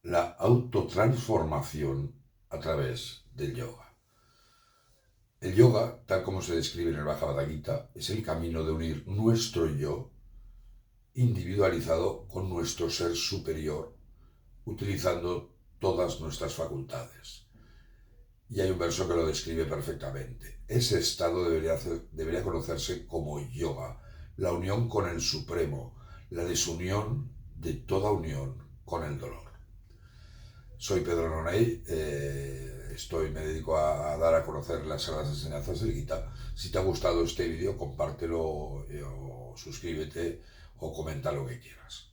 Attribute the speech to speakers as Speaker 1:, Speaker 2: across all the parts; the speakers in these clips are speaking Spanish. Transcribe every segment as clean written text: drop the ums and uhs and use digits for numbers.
Speaker 1: la autotransformación a través del yoga. El yoga, tal como se describe en el Bhagavad Gita, es el camino de unir nuestro yo individualizado con nuestro ser superior, utilizando todas nuestras facultades. Y hay un verso que lo describe perfectamente. Ese estado debería conocerse como yoga, la unión con el Supremo, la desunión de toda unión con el dolor. Soy Pedro Nonay, me dedico a dar a conocer las sagradas enseñanzas del Gita. Si te ha gustado este vídeo, compártelo o suscríbete o comenta lo que quieras.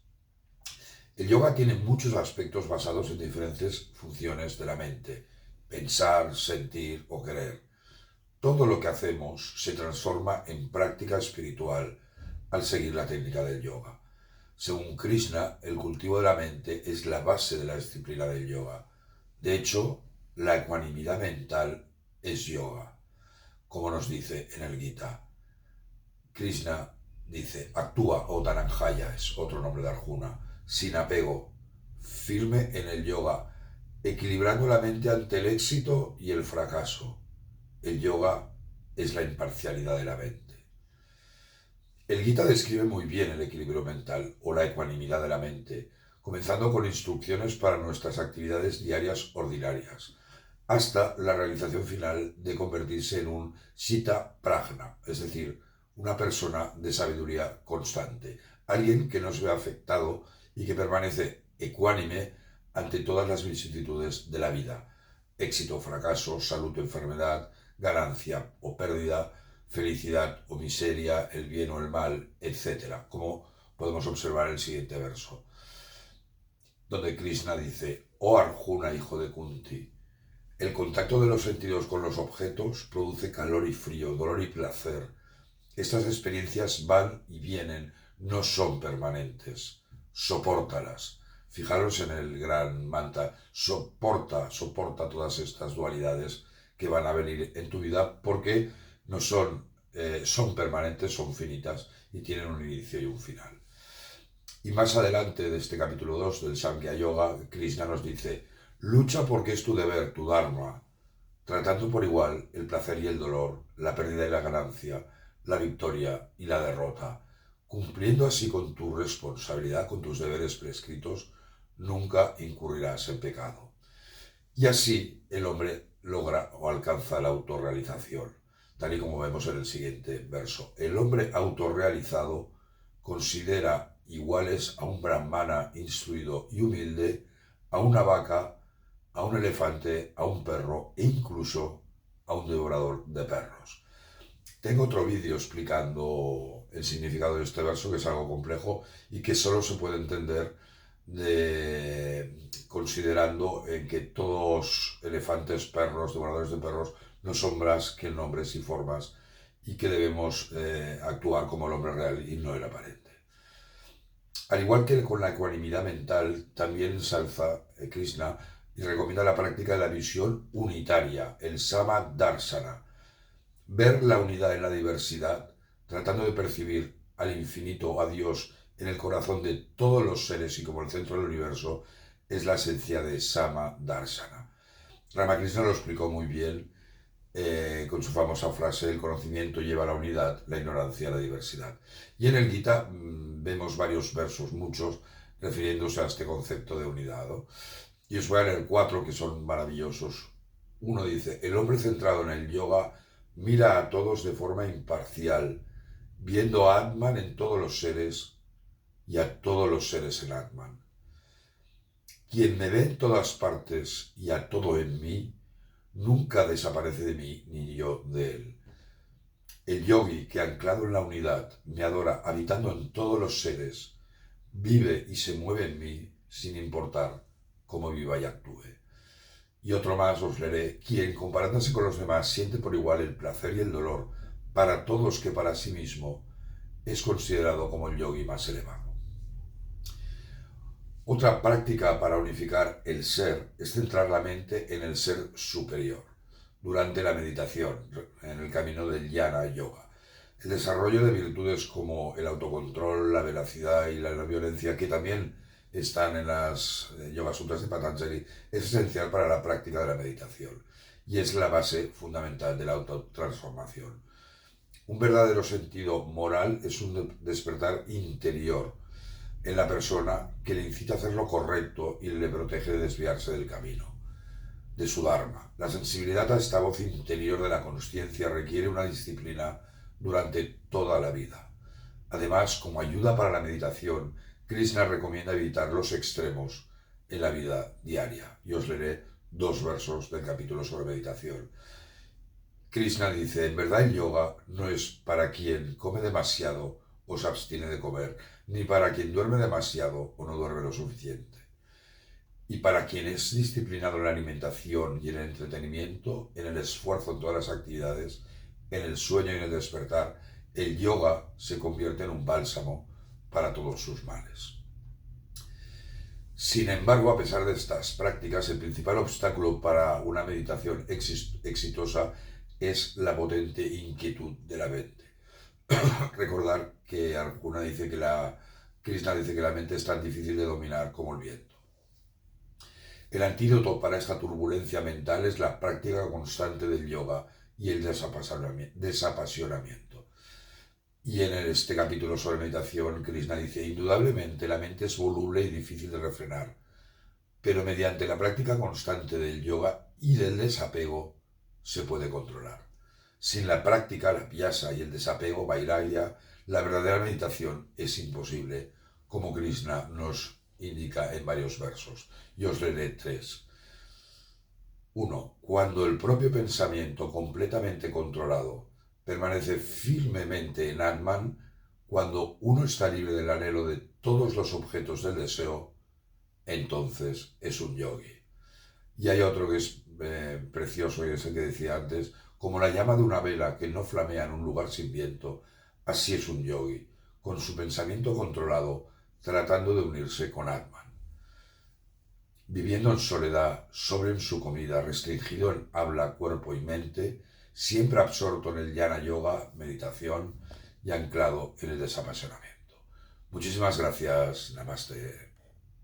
Speaker 1: El yoga tiene muchos aspectos basados en diferentes funciones de la mente: pensar, sentir o querer. Todo lo que hacemos se transforma en práctica espiritual al seguir la técnica del yoga. Según Krishna, el cultivo de la mente es la base de la disciplina del yoga. De hecho, la ecuanimidad mental es yoga, como nos dice en el Gita. Krishna dice: actúa, o Dhananjaya es otro nombre de Arjuna, sin apego, firme en el yoga, equilibrando la mente ante el éxito y el fracaso. El yoga es la imparcialidad de la mente. El Gita describe muy bien el equilibrio mental o la ecuanimidad de la mente, comenzando con instrucciones para nuestras actividades diarias ordinarias, hasta la realización final de convertirse en un Citta Prajna, es decir, una persona de sabiduría constante, alguien que no se ve afectado y que permanece ecuánime ante todas las vicisitudes de la vida: éxito, fracaso, salud o enfermedad, ganancia o pérdida, felicidad o miseria, el bien o el mal, etc., como podemos observar en el siguiente verso, donde Krishna dice: oh Arjuna, hijo de Kunti, el contacto de los sentidos con los objetos produce calor y frío, dolor y placer. Estas experiencias van y vienen, no son permanentes. Sopórtalas. Fijaros en el gran mantra: soporta todas estas dualidades que van a venir en tu vida, porque no son permanentes, son finitas y tienen un inicio y un final. Y más adelante de este capítulo 2 del Sankhya Yoga, Krishna nos dice: lucha porque es tu deber, tu dharma, tratando por igual el placer y el dolor, la pérdida y la ganancia, la victoria y la derrota. Cumpliendo así con tu responsabilidad, con tus deberes prescritos, nunca incurrirás en pecado. Y así el hombre logra o alcanza la autorrealización, tal y como vemos en el siguiente verso. El hombre autorrealizado considera iguales a un brahmana instruido y humilde, a una vaca, a un elefante, a un perro e incluso a un devorador de perros. Tengo otro vídeo explicando el significado de este verso, que es algo complejo y que solo se puede entender considerando en que todos elefantes, perros, devoradores de perros no son más que nombres y formas, y que debemos actuar como el hombre real y no el aparente. Al igual que con la ecuanimidad mental, también ensalza Krishna y recomienda la práctica de la visión unitaria, el Sama Darsana. Ver la unidad en la diversidad, tratando de percibir al infinito, a Dios, en el corazón de todos los seres y como el centro del universo, es la esencia de Sama Darsana. Ramakrishna lo explicó muy bien con su famosa frase: el conocimiento lleva a la unidad, la ignorancia a la diversidad. Y en el Gita vemos varios versos, muchos, refiriéndose a este concepto de unidad, ¿no? Y os voy a leer 4 que son maravillosos. Uno dice: el hombre centrado en el yoga mira a todos de forma imparcial, viendo a Atman en todos los seres y a todos los seres en Atman. Quien me ve en todas partes y a todo en mí, nunca desaparece de mí ni yo de él. El yogi que, anclado en la unidad, me adora habitando en todos los seres, vive y se mueve en mí sin importar cómo viva y actúe. Y otro más os leeré: quien, comparándose con los demás, siente por igual el placer y el dolor para todos que para sí mismo, es considerado como el yogi más elevado. Otra práctica para unificar el ser es centrar la mente en el ser superior durante la meditación, en el camino del Jnana Yoga. El desarrollo de virtudes como el autocontrol, la veracidad y la no violencia, que también están en las Yoga Sutras de Patanjali, es esencial para la práctica de la meditación y es la base fundamental de la autotransformación. Un verdadero sentido moral es un despertar interior en la persona que le incita a hacer lo correcto y le protege de desviarse del camino, de su Dharma. La sensibilidad a esta voz interior de la consciencia requiere una disciplina durante toda la vida. Además, como ayuda para la meditación, Krishna recomienda evitar los extremos en la vida diaria. Y os leeré 2 versos del capítulo sobre meditación. Krishna dice, en verdad el yoga no es para quien come demasiado o se abstiene de comer, ni para quien duerme demasiado o no duerme lo suficiente. Y para quien es disciplinado en la alimentación y en el entretenimiento, en el esfuerzo en todas las actividades, en el sueño y en el despertar, el yoga se convierte en un bálsamo para todos sus males. Sin embargo, a pesar de estas prácticas, el principal obstáculo para una meditación exitosa es la potente inquietud de la mente. Recordar que Arjuna dice que Krishna dice que la mente es tan difícil de dominar como el viento. El antídoto para esta turbulencia mental es la práctica constante del yoga y el desapasionamiento. Y en este capítulo sobre meditación, Krishna dice, indudablemente la mente es voluble y difícil de refrenar, pero mediante la práctica constante del yoga y del desapego se puede controlar. Sin la práctica, la piyasa y el desapego, vairagya, la verdadera meditación es imposible, como Krishna nos indica en varios versos. Y os leeré 3. 1. Cuando el propio pensamiento completamente controlado permanece firmemente en Atman, cuando uno está libre del anhelo de todos los objetos del deseo, entonces es un yogi. Y hay otro que es precioso, y es el que decía antes, como la llama de una vela que no flamea en un lugar sin viento, así es un yogi, con su pensamiento controlado, tratando de unirse con Atman. Viviendo en soledad, sobre en su comida, restringido en habla, cuerpo y mente, siempre absorto en el jnana yoga, meditación y anclado en el desapasionamiento. Muchísimas gracias. Namaste.